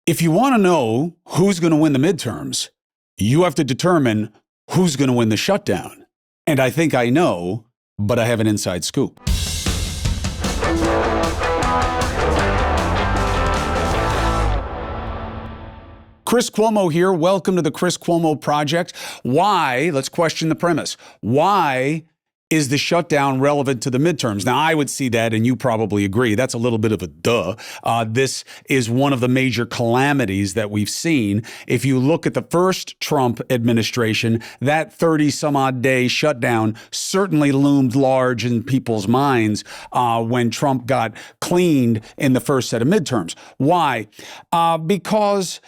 If you want to know who's going to win the midterms, you have to determine who's going to win the shutdown. And I think I know, but I have an inside scoop. Chris Cuomo here. Welcome to the Chris Cuomo Project. Why? Let's question the premise. Why is the shutdown relevant to the midterms? Now, I would see that, and you probably agree. That's a little bit of a duh. This is one of the major calamities that we've seen. If you look at the first Trump administration, that 30-some-odd day shutdown certainly loomed large in people's minds when Trump got cleaned in the first set of midterms. Why? Because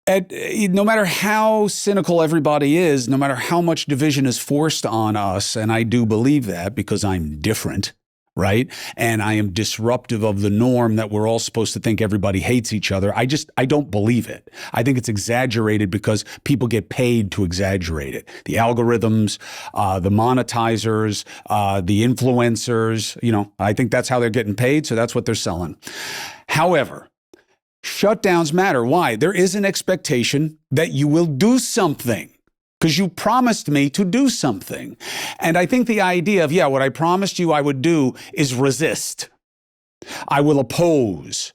no matter how cynical everybody is, no matter how much division is forced on us, and I do believe that because I'm different, right? And I am disruptive of the norm that we're all supposed to think everybody hates each other. I don't believe it. I think it's exaggerated because people get paid to exaggerate it. The algorithms, the monetizers, the influencers, I think that's how they're getting paid. So that's what they're selling. However, shutdowns matter. Why? There is an expectation that you will do something because you promised me to do something. And I think the idea of, what I promised you I would do is resist. I will oppose.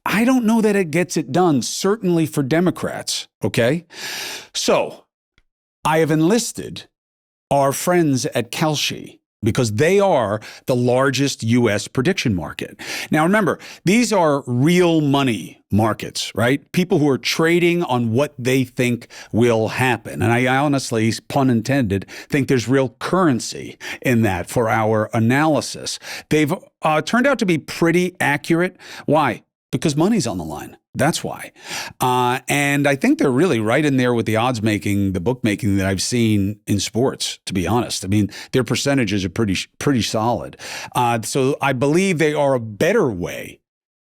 I don't know that it gets it done, certainly for Democrats, okay? So I have enlisted our friends at Kalshi, because they are the largest U.S. prediction market. Now, remember, these are real money markets, right? People who are trading on what they think will happen. And I honestly, pun intended, think there's real currency in that for our analysis. They've turned out to be pretty accurate. Why? Because money's on the line. That's why. And I think they're really right in there with the odds making, the bookmaking that I've seen in sports, to be honest. I mean, their percentages are pretty solid. So I believe they are a better way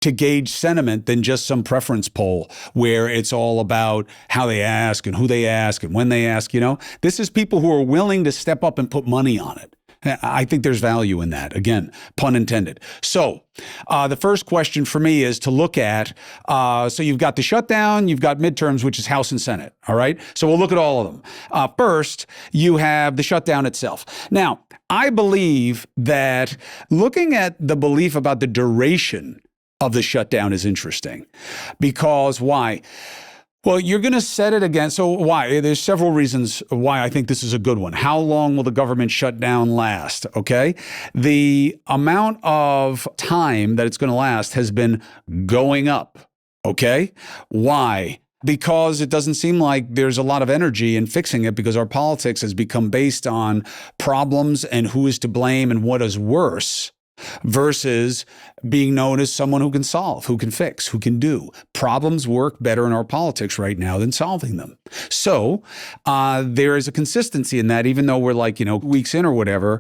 to gauge sentiment than just some preference poll where it's all about how they ask and who they ask and when they ask. This is people who are willing to step up and put money on it. I think there's value in that. Again, pun intended. So the first question for me is to look at, so you've got the shutdown, you've got midterms, which is House and Senate. All right. So we'll look at all of them. First, you have the shutdown itself. Now, I believe that looking at the belief about the duration of the shutdown is interesting because why? Well, you're going to set it again. So why? There's several reasons why I think this is a good one. How long will the government shutdown last? Okay. The amount of time that it's going to last has been going up. Okay. Why? Because it doesn't seem like there's a lot of energy in fixing it because our politics has become based on problems and who is to blame and what is worse versus being known as someone who can solve, who can fix, who can do. Problems work better in our politics right now than solving them. So there is a consistency in that, even though we're weeks in or whatever.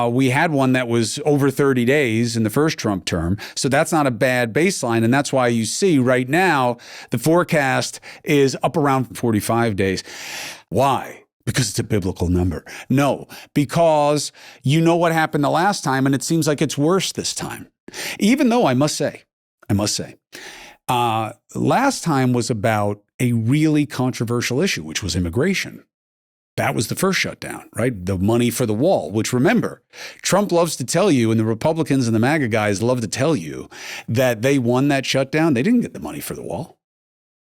We had one that was over 30 days in the first Trump term. So that's not a bad baseline. And that's why you see right now the forecast is up around 45 days. Why? Because it's a biblical number. No, because you know what happened the last time, and it seems like it's worse this time. Even though I must say, last time was about a really controversial issue, which was immigration. That was the first shutdown, right? The money for the wall, which remember, Trump loves to tell you, and the Republicans and the MAGA guys love to tell you that they won that shutdown. They didn't get the money for the wall.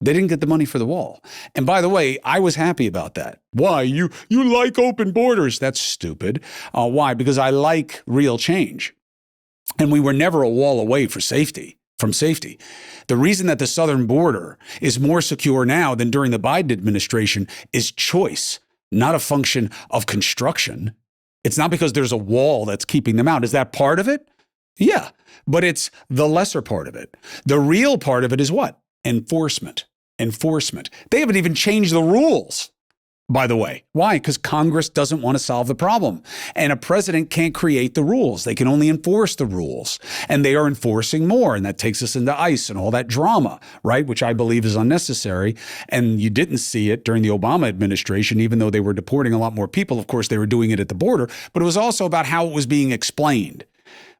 They didn't get the money for the wall. And by the way, I was happy about that. Why? You like open borders. That's stupid. Why? Because I like real change. And we were never a wall away from safety. The reason that the southern border is more secure now than during the Biden administration is choice, not a function of construction. It's not because there's a wall that's keeping them out. Is that part of it? Yeah, but it's the lesser part of it. The real part of it is what? Enforcement. They haven't even changed the rules, by the way. Why? Because Congress doesn't want to solve the problem. And a president can't create the rules. They can only enforce the rules. And they are enforcing more. And that takes us into ICE and all that drama, right? Which I believe is unnecessary. And you didn't see it during the Obama administration, even though they were deporting a lot more people. Of course, they were doing it at the border. But it was also about how it was being explained.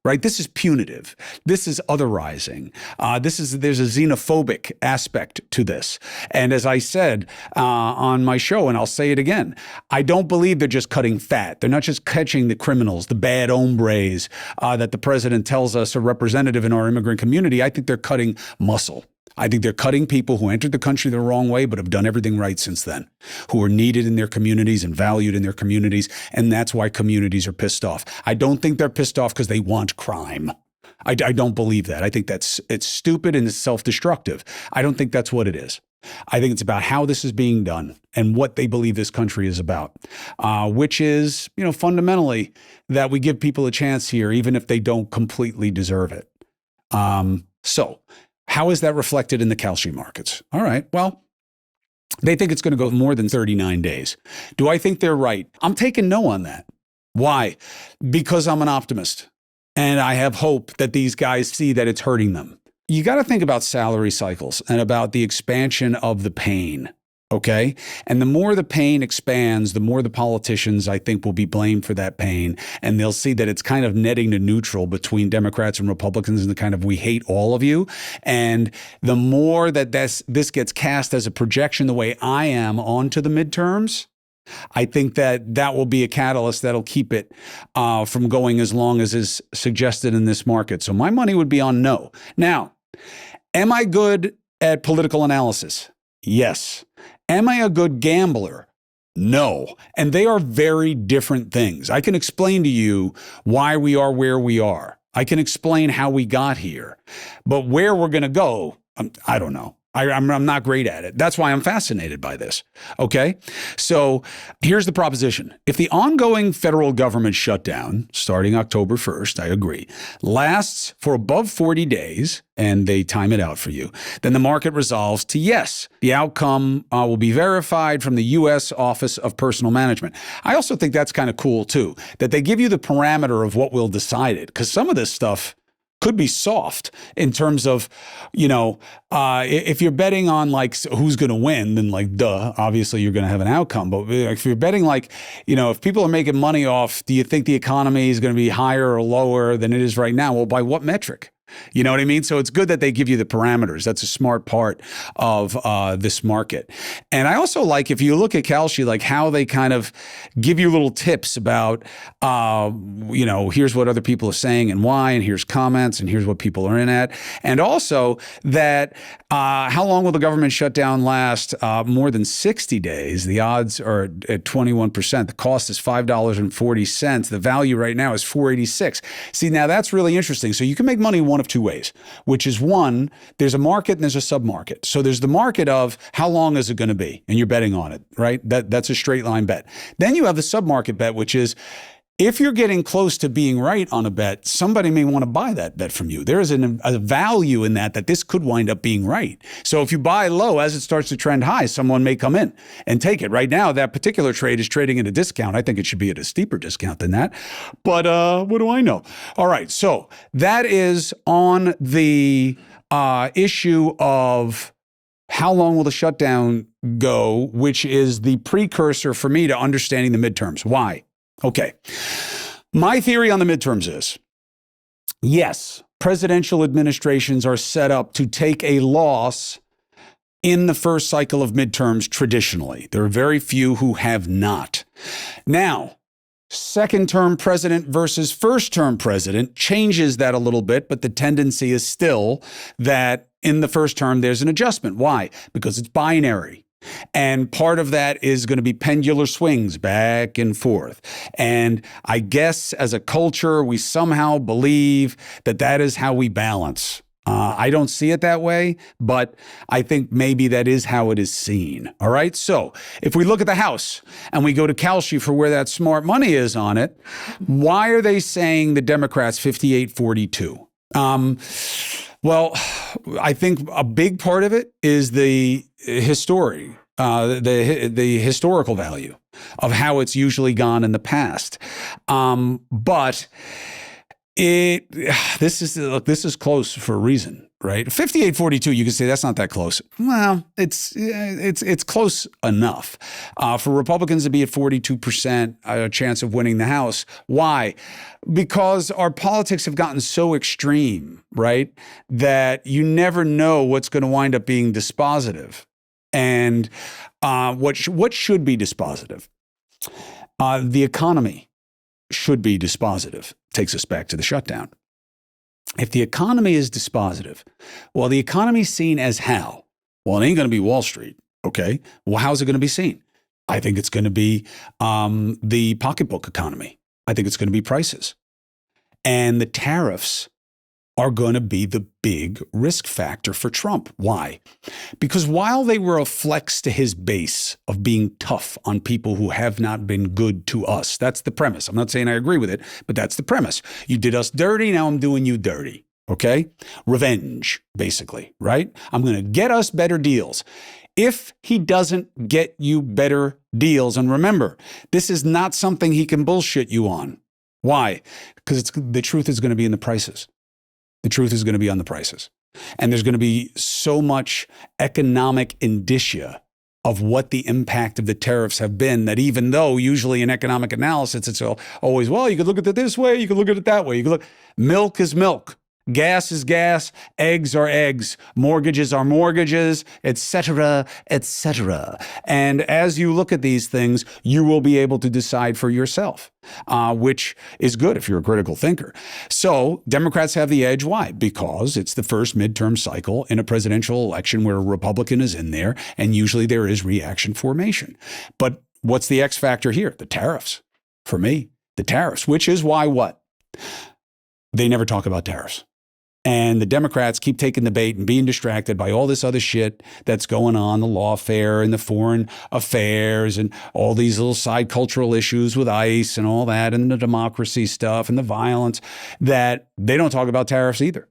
right? This is punitive. This is otherizing. There's a xenophobic aspect to this. And as I said on my show, and I'll say it again, I don't believe they're just cutting fat. They're not just catching the criminals, the bad hombres that the president tells us are representative in our immigrant community. I think they're cutting muscle. I think they're cutting people who entered the country the wrong way, but have done everything right since then, who are needed in their communities and valued in their communities. And that's why communities are pissed off. I don't think they're pissed off because they want crime. I don't believe that. I think it's stupid and it's self-destructive. I don't think that's what it is. I think it's about how this is being done and what they believe this country is about, which is, fundamentally that we give people a chance here, even if they don't completely deserve it. So how is that reflected in the Kalshi markets? All right, well, they think it's going to go more than 39 days. Do I think they're right? I'm taking no on that. Why? Because I'm an optimist and I have hope that these guys see that it's hurting them. You got to think about salary cycles and about the expansion of the pain. Okay. And the more the pain expands, the more the politicians, I think, will be blamed for that pain. And they'll see that it's kind of netting to neutral between Democrats and Republicans and the kind of we hate all of you. And the more that this gets cast as a projection the way I am onto the midterms, I think that will be a catalyst that'll keep it from going as long as is suggested in this market. So my money would be on no. Now, am I good at political analysis? Yes. Am I a good gambler? No. And they are very different things. I can explain to you why we are where we are. I can explain how we got here. But where we're going to go, I don't know. I'm not great at it. That's why I'm fascinated by this. Okay. So here's the proposition. If the ongoing federal government shutdown starting October 1st, I agree, lasts for above 40 days and they time it out for you, then the market resolves to yes. The outcome will be verified from the U.S. Office of Personnel Management. I also think that's kind of cool too, that they give you the parameter of what will decide it, because some of this stuff could be soft in terms of, if you're betting on like who's going to win, then like, duh, obviously you're going to have an outcome. But if you're betting like, if people are making money off, do you think the economy is going to be higher or lower than it is right now? Well, by what metric? You know what I mean? So it's good that they give you the parameters. That's a smart part of this market. And I also like, if you look at Kalshi, like how they kind of give you little tips about, here's what other people are saying and why, and here's comments, and here's what people are in at. And also that how long will the government shutdown last? More than 60 days. The odds are at 21%. The cost is $5.40. The value right now is $4.86. See, now that's really interesting. So you can make money one of two ways, which is one, there's a market and there's a sub-market. So there's the market of how long is it going to be? And you're betting on it, right? That's a straight line bet. Then you have the sub-market bet, which is if you're getting close to being right on a bet, somebody may want to buy that bet from you. There is a value in that this could wind up being right. So if you buy low, as it starts to trend high, someone may come in and take it. Right now, that particular trade is trading at a discount. I think it should be at a steeper discount than that. But what do I know? All right. So that is on the issue of how long will the shutdown go, which is the precursor for me to understanding the midterms. Why? Okay. My theory on the midterms is, yes, presidential administrations are set up to take a loss in the first cycle of midterms traditionally. There are very few who have not. Now, second-term president versus first-term president changes that a little bit, but the tendency is still that in the first term, there's an adjustment. Why? Because it's binary. And part of that is going to be pendular swings back and forth. And I guess as a culture, we somehow believe that is how we balance. I don't see it that way, but I think maybe that is how it is seen. All right. So if we look at the House and we go to Kalshi for where that smart money is on it, why are they saying the Democrats 58-42? Well, I think a big part of it is the historical value of how it's usually gone in the past. But It this is close for a reason, right? 58-42, you can say that's not that close. Well, it's close enough. For Republicans to be at 42% a chance of winning the House. Why? Because our politics have gotten so extreme, right? That you never know what's going to wind up being dispositive. And what should be dispositive? The economy should be dispositive. Takes us back to the shutdown. If the economy is dispositive, well, the economy is seen as how? Well, it ain't going to be Wall Street, okay? Well, how's it going to be seen? I think it's going to be the pocketbook economy. I think it's going to be prices. And the tariffs are going to be the big risk factor for Trump. Why? Because while they were a flex to his base of being tough on people who have not been good to us, that's the premise. I'm not saying I agree with it, but that's the premise. You did us dirty, now I'm doing you dirty. Okay? Revenge, basically, right? I'm going to get us better deals. If he doesn't get you better deals, and remember, this is not something he can bullshit you on. Why? Because the truth is going to be in the prices. The truth is going to be on the prices. And there's going to be so much economic indicia of what the impact of the tariffs have been that even though usually in economic analysis, it's always, well, you could look at it this way, you could look at it that way. You could look, milk is milk. Gas is gas, eggs are eggs, mortgages are mortgages, etc., etc. And as you look at these things, you will be able to decide for yourself, which is good if you're a critical thinker. So Democrats have the edge. Why? Because it's the first midterm cycle in a presidential election where a Republican is in there, and usually there is reaction formation. But what's the X factor here? The tariffs. For me, the tariffs, which is why what? They never talk about tariffs. And the Democrats keep taking the bait and being distracted by all this other shit that's going on, the lawfare and the foreign affairs and all these little side cultural issues with ICE and all that and the democracy stuff and the violence, that they don't talk about tariffs either.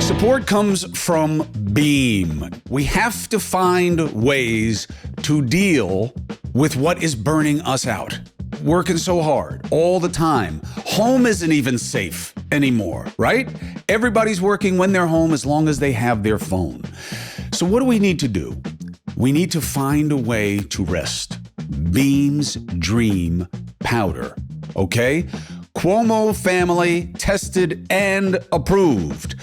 Support comes from Beam. We have to find ways to deal with what is burning us out. Working so hard all the time. Home isn't even safe anymore, right? Everybody's working when they're home as long as they have their phone. So what do we need to do? We need to find a way to rest. Beam's Dream Powder, okay? Cuomo family tested and approved.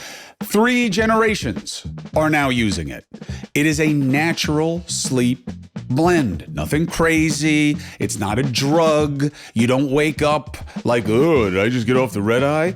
3 generations are now using it. It is a natural sleep blend. Nothing crazy. It's not a drug. You don't wake up like, oh, did I just get off the red eye?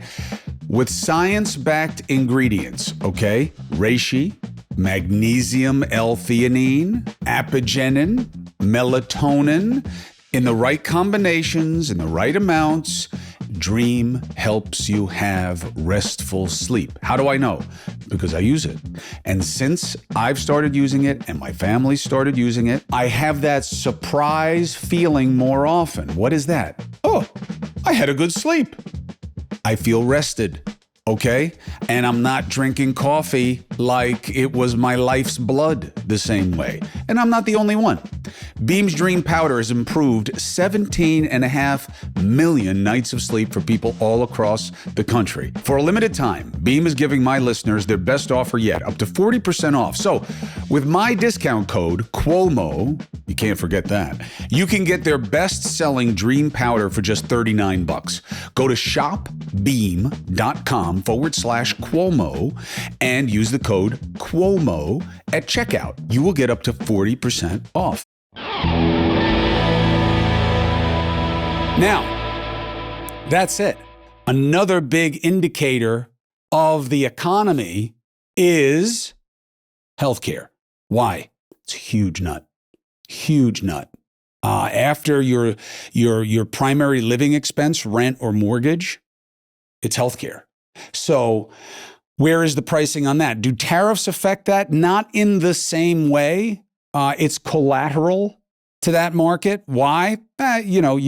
With science-backed ingredients, okay? Reishi, magnesium L-theanine, apigenin, melatonin, in the right combinations, in the right amounts, Dream helps you have restful sleep. How do I know? Because I use it. And since I've started using it and my family started using it, I have that surprise feeling more often. What is that? Oh, I had a good sleep. I feel rested. Okay? And I'm not drinking coffee like it was my life's blood the same way. And I'm not the only one. Beam's Dream Powder has improved 17.5 million nights of sleep for people all across the country. For a limited time, Beam is giving my listeners their best offer yet, up to 40% off. So, with my discount code, Cuomo, you can't forget that, you can get their best-selling Dream Powder for just $39. Go to shopbeam.com/Cuomo and use the code Cuomo at checkout. You will get up to 40% off. Now, that's it. Another big indicator of the economy is healthcare. Why? It's a huge nut. Huge nut. After your primary living expense, rent or mortgage, it's healthcare. So where is the pricing on that? Do tariffs affect that? Not in the same way. It's collateral to that market. Why? You know,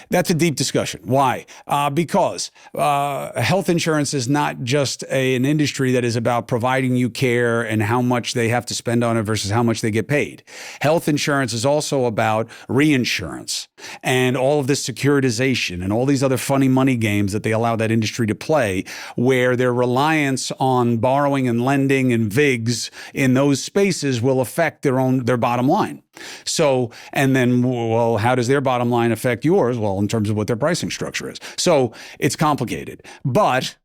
that's a deep discussion. Why? Because health insurance is not just an industry that is about providing you care and how much they have to spend on it versus how much they get paid. Health insurance is also about reinsurance and all of this securitization and all these other funny money games that they allow that industry to play, where their reliance on borrowing and lending and VIGs in those spaces will affect their bottom line. So, and then, well, how does their bottom line affect yours? Well, in terms of what their pricing structure is. So it's complicated. But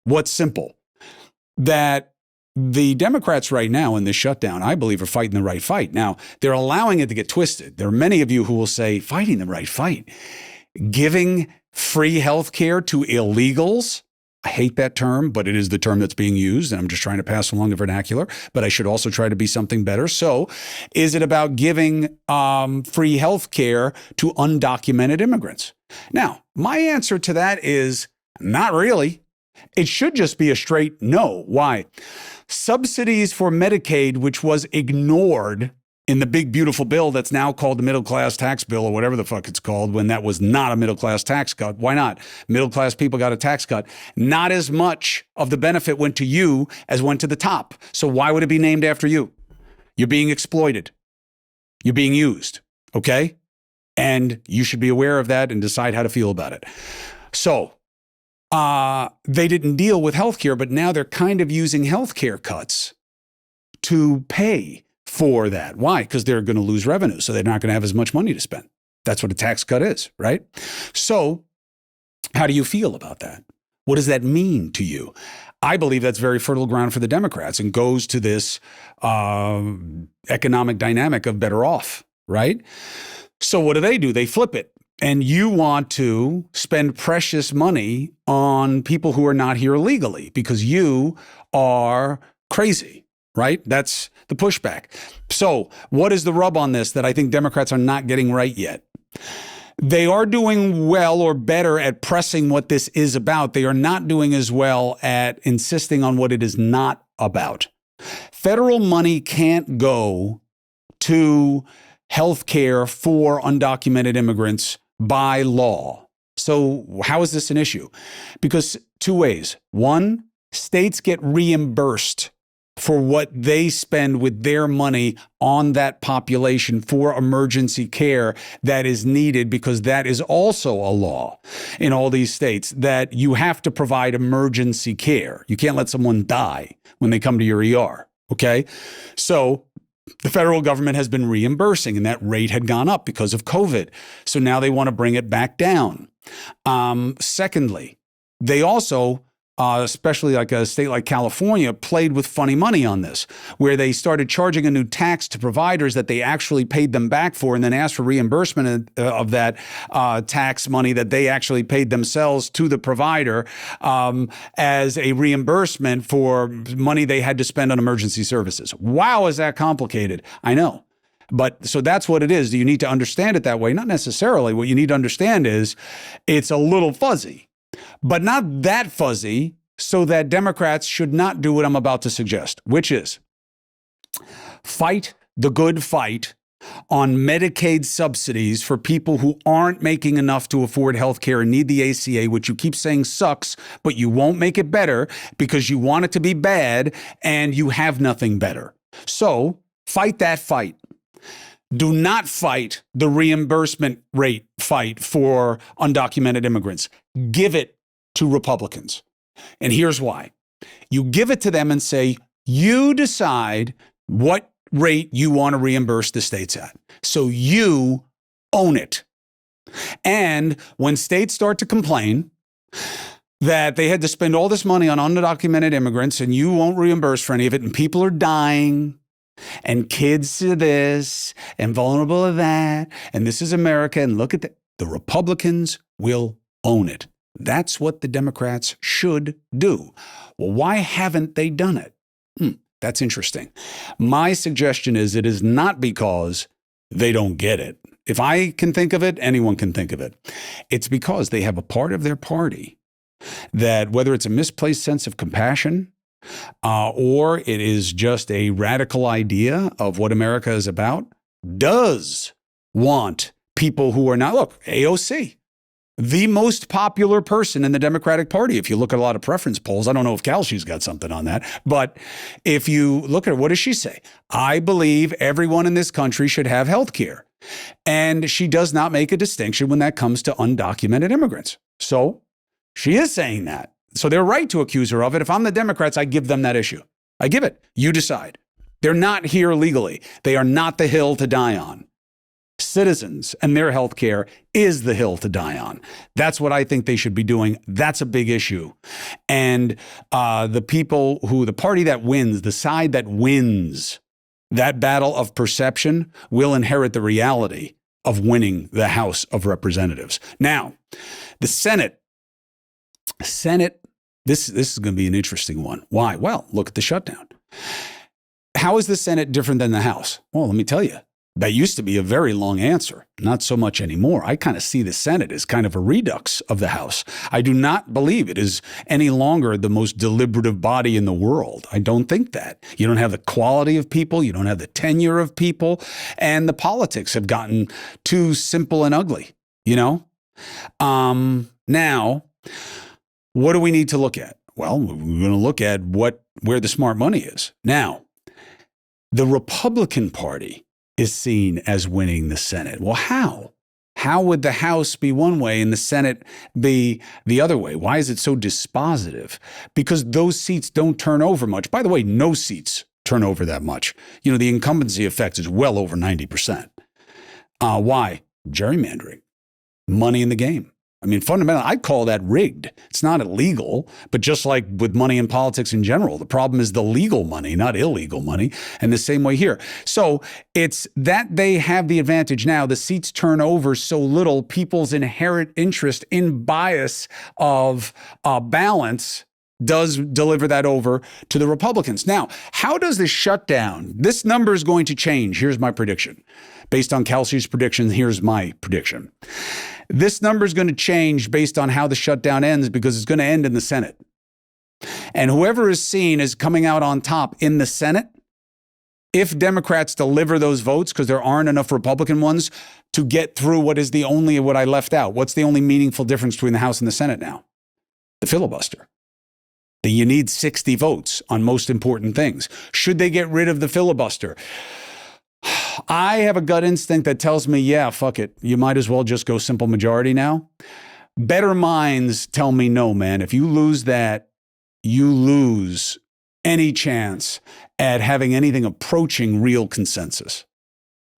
what's simple? That the Democrats right now in this shutdown, I believe, are fighting the right fight. Now, they're allowing it to get twisted. There are many of you who will say, fighting the right fight, giving free health care to illegals. I hate that term, but it is the term that's being used, and I'm just trying to pass along the vernacular, but I should also try to be something better. So is it about giving free health care to undocumented immigrants? Now, my answer to that is not really. It should just be a straight no. Why? Subsidies for Medicaid, which was ignored in the big, beautiful bill that's now called the middle class tax bill or whatever the fuck it's called, when that was not a middle class tax cut. Why not? Middle class people got a tax cut. Not as much of the benefit went to you as went to the top. So why would it be named after you? You're being exploited. You're being used. Okay? And you should be aware of that and decide how to feel about it. So they didn't deal with healthcare, but now they're kind of using healthcare cuts to pay for that. Why? Because they're going to lose revenue, so they're not going to have as much money to spend. That's what a tax cut is, right? So how do you feel about that? What does that mean to you? I believe that's very fertile ground for the Democrats and goes to this economic dynamic of better off, right? So what do? They flip it. And you want to spend precious money on people who are not here legally because you are crazy, right? That's the pushback. So what is the rub on this that I think Democrats are not getting right yet? They are doing well or better at pressing what this is about. They are not doing as well at insisting on what it is not about. Federal money can't go to health care for undocumented immigrants by law. So how is this an issue? Because two ways. One, states get reimbursed for what they spend with their money on that population for emergency care that is needed, because that is also a law in all these states that you have to provide emergency care. You can't let someone die when they come to your ER. Okay? So the federal government has been reimbursing, and that rate had gone up because of COVID. So now they want to bring it back down. Secondly, they also, especially like a state like California, played with funny money on this, where they started charging a new tax to providers that they actually paid them back for, and then asked for reimbursement of that tax money that they actually paid themselves to the provider as a reimbursement for money they had to spend on emergency services. Wow, is that complicated? I know. But so that's what it is. Do you need to understand it that way? Not necessarily. What you need to understand is it's a little fuzzy, but not that fuzzy so that Democrats should not do what I'm about to suggest, which is fight the good fight on Medicaid subsidies for people who aren't making enough to afford health care and need the ACA, which you keep saying sucks, but you won't make it better because you want it to be bad and you have nothing better. So fight that fight. Do not fight the reimbursement rate fight for undocumented immigrants. Give it to Republicans. And here's why. You give it to them and say, you decide what rate you want to reimburse the states at. So you own it. And when states start to complain that they had to spend all this money on undocumented immigrants and you won't reimburse for any of it, and people are dying, and kids to this, and vulnerable to that, and this is America, and look at that, the Republicans will own it. That's what the Democrats should do. Well, why haven't they done it? That's interesting. My suggestion is it is not because they don't get it. If I can think of it, anyone can think of it. It's because they have a part of their party that, whether it's a misplaced sense of compassion, or it is just a radical idea of what America is about, does want people who are not, look, AOC, the most popular person in the Democratic Party. If you look at a lot of preference polls, I don't know if Kalshi's got something on that, but if you look at her, what does she say? I believe everyone in this country should have health care. And she does not make a distinction when that comes to undocumented immigrants. So she is saying that. So they're right to accuse her of it. If I'm the Democrats, I give them that issue. I give it. You decide. They're not here legally. They are not the hill to die on. Citizens and their health care is the hill to die on. That's what I think they should be doing. That's a big issue. And the party that wins, the side that wins that battle of perception will inherit the reality of winning the House of Representatives. Now, the Senate, this is going to be an interesting one. Why? Well, look at the shutdown. How is the Senate different than the House? Well, let me tell you. That used to be a very long answer. Not so much anymore. I kind of see the Senate as kind of a redux of the House. I do not believe it is any longer the most deliberative body in the world. I don't think that. You don't have the quality of people. You don't have the tenure of people. And the politics have gotten too simple and ugly, you know? Now, what do we need to look at? Well, we're going to look at where the smart money is. Now, the Republican Party is seen as winning the Senate. Well, how? How would the House be one way and the Senate be the other way? Why is it so dispositive? Because those seats don't turn over much. By the way, no seats turn over that much. You know, the incumbency effect is well over 90%. Why? Gerrymandering. Money in the game. I mean, fundamentally, I'd call that rigged. It's not illegal, but just like with money in politics in general, the problem is the legal money, not illegal money. And the same way here. So it's that they have the advantage now. The seats turn over so little, people's inherent interest in bias of balance does deliver that over to the Republicans. Now, how does this shutdown? This number is going to change. Here's my prediction. Based on Kalshi's prediction, here's my prediction. This number is going to change based on how the shutdown ends because it's going to end in the Senate. And whoever is seen as coming out on top in the Senate, if Democrats deliver those votes, because there aren't enough Republican ones to get through what I left out. What's the only meaningful difference between the House and the Senate now? The filibuster. You need 60 votes on most important things. Should they get rid of the filibuster? I have a gut instinct that tells me, yeah, fuck it. You might as well just go simple majority now. Better minds tell me, no, man. If you lose that, you lose any chance at having anything approaching real consensus.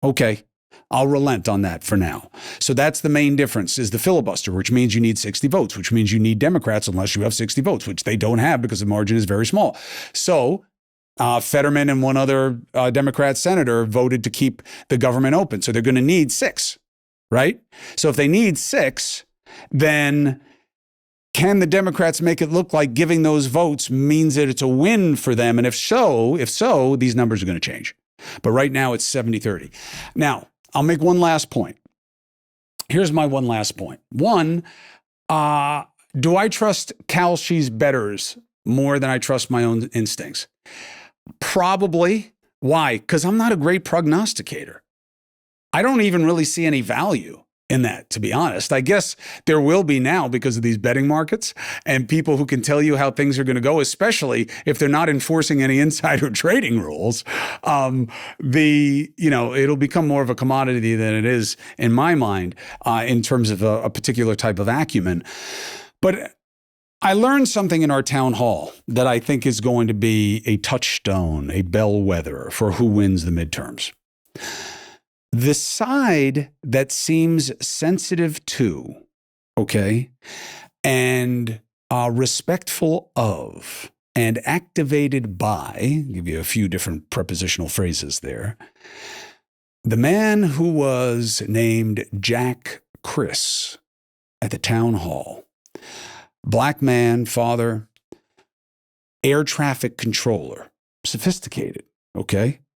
Okay, I'll relent on that for now. So that's the main difference is the filibuster, which means you need 60 votes, which means you need Democrats unless you have 60 votes, which they don't have because the margin is very small. So Fetterman and one other Democrat senator voted to keep the government open. So they're going to need 6, right? So if they need 6, then can the Democrats make it look like giving those votes means that it's a win for them? And if so, these numbers are going to change. But right now it's 70-30. Now, I'll make one last point. Here's my one last point. One, do I trust Kalshi's betters more than I trust my own instincts? Probably. Why? Because I'm not a great prognosticator. I don't even really see any value in that, to be honest. I guess there will be now because of these betting markets and people who can tell you how things are going to go, especially if they're not enforcing any insider trading rules. It'll become more of a commodity than it is in my mind in terms of a particular type of acumen. But I learned something in our town hall that I think is going to be a touchstone, a bellwether for who wins the midterms. The side that seems sensitive to, and respectful of, and activated by, I'll give you a few different prepositional phrases there. The man who was named Jack Chris at the town hall. Black man, father, air traffic controller, sophisticated,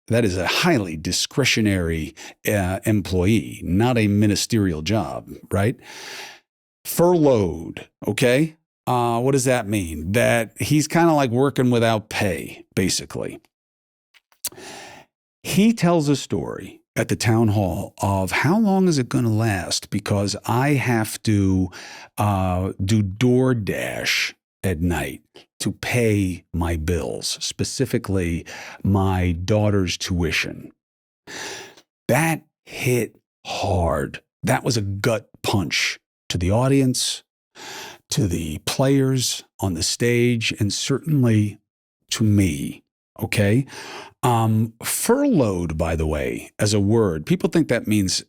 That is a highly discretionary employee, not a ministerial job, right? Furloughed, what does that mean? That he's kind of like working without pay, basically. He tells a story at the town hall of how long is it going to last? Because I have to do DoorDash at night to pay my bills, specifically my daughter's tuition. That hit hard. That was a gut punch to the audience, to the players on the stage, and certainly to me. Okay. Furloughed, by the way, as a word, people think that means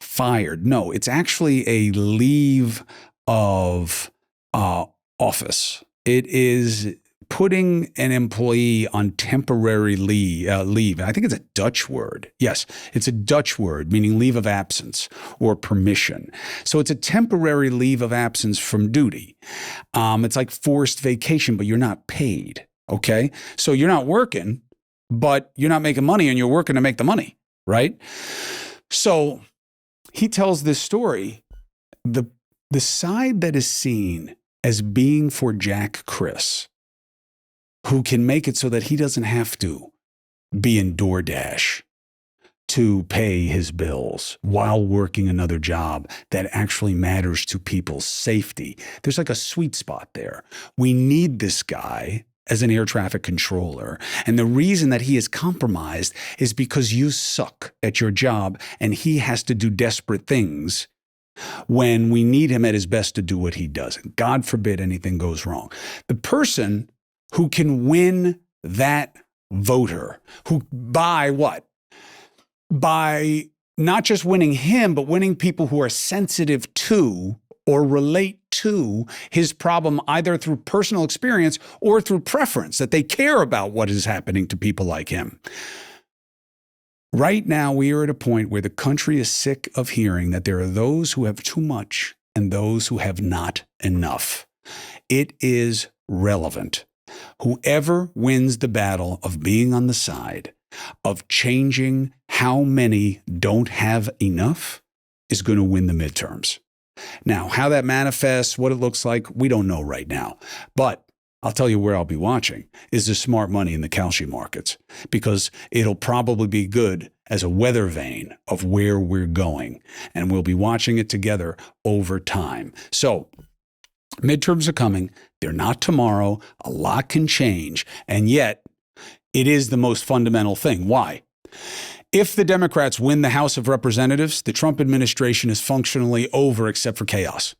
fired. No, it's actually a leave of office. It is putting an employee on temporary leave. I think it's a Dutch word. Yes, it's a Dutch word meaning leave of absence or permission. So it's a temporary leave of absence from duty. It's like forced vacation, but you're not paid. Okay, so you're not working, but you're not making money, and you're working to make the money, right? So he tells this story. The side that is seen as being for Jack Criss, who can make it so that he doesn't have to be in DoorDash to pay his bills while working another job that actually matters to people's safety. There's like a sweet spot there. We need this guy as an air traffic controller. And the reason that he is compromised is because you suck at your job and he has to do desperate things when we need him at his best to do what he does. God forbid anything goes wrong. The person who can win that voter, who by what? By not just winning him, but winning people who are sensitive to or relate to his problem, either through personal experience or through preference, that they care about what is happening to people like him. Right now, we are at a point where the country is sick of hearing that there are those who have too much and those who have not enough. It is relevant. Whoever wins the battle of being on the side of changing how many don't have enough is going to win the midterms. Now, how that manifests, what it looks like, we don't know right now. But I'll tell you where I'll be watching is the smart money in the Kalshi markets, because it'll probably be good as a weather vane of where we're going. And we'll be watching it together over time. So midterms are coming. They're not tomorrow. A lot can change. And yet it is the most fundamental thing. Why? If the Democrats win the House of Representatives, the Trump administration is functionally over except for chaos.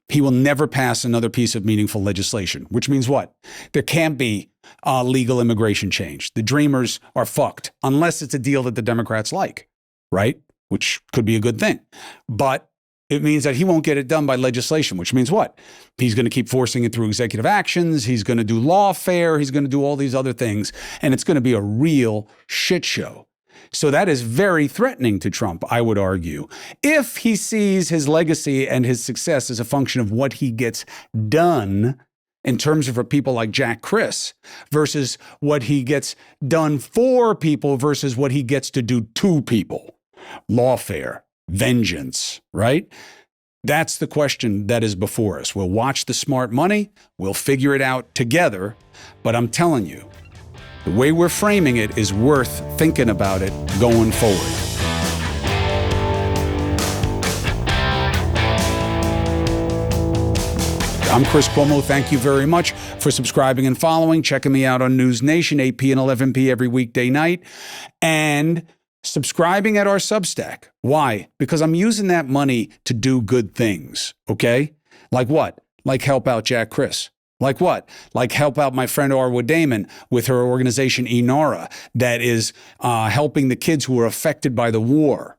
He will never pass another piece of meaningful legislation, which means what? There can't be legal immigration change. The dreamers are fucked unless it's a deal that the Democrats like, right? Which could be a good thing. But it means that he won't get it done by legislation, which means what? He's going to keep forcing it through executive actions. He's going to do lawfare. He's going to do all these other things. And it's going to be a real shit show. So that is very threatening to Trump, I would argue, if he sees his legacy and his success as a function of what he gets done in terms of for people like Jack Criss versus what he gets done for people versus what he gets to do to people. Lawfare, vengeance, right? That's the question that is before us. We'll watch the smart money. We'll figure it out together. But I'm telling you, the way we're framing it is worth thinking about it going forward. I'm Chris Cuomo. Thank you very much for subscribing and following, checking me out on News Nation, 8 p and 11 p every weekday night, and subscribing at our Substack. Why? Because I'm using that money to do good things, okay? Like what? Like help out Jack Criss. Like what? Like help out my friend Arwa Damon with her organization Inara that is helping the kids who are affected by the war.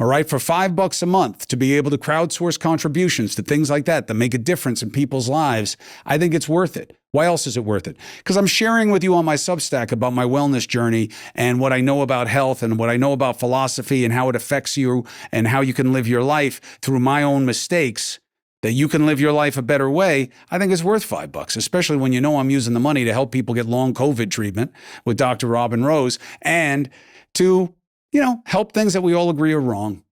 All right, for $5 a month to be able to crowdsource contributions to things like that make a difference in people's lives, I think it's worth it. Why else is it worth it? Because I'm sharing with you on my Substack about my wellness journey and what I know about health and what I know about philosophy and how it affects you and how you can live your life through my own mistakes, that you can live your life a better way. I think it's worth $5, especially when you know I'm using the money to help people get long COVID treatment with Dr. Robin Rose and to, help things that we all agree are wrong.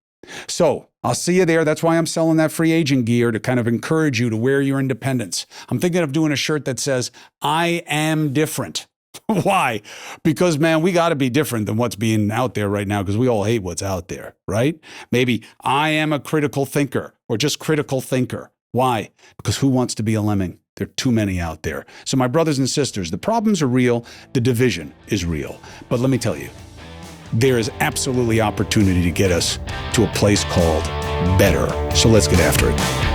So I'll see you there. That's why I'm selling that free agent gear, to kind of encourage you to wear your independence. I'm thinking of doing a shirt that says, I am different. Why? Because, man, we got to be different than what's being out there right now because we all hate what's out there, right? Maybe I am a critical thinker or just critical thinker. Why? Because who wants to be a lemming? There are too many out there. So my brothers and sisters, the problems are real. The division is real. But let me tell you, there is absolutely opportunity to get us to a place called better. So let's get after it.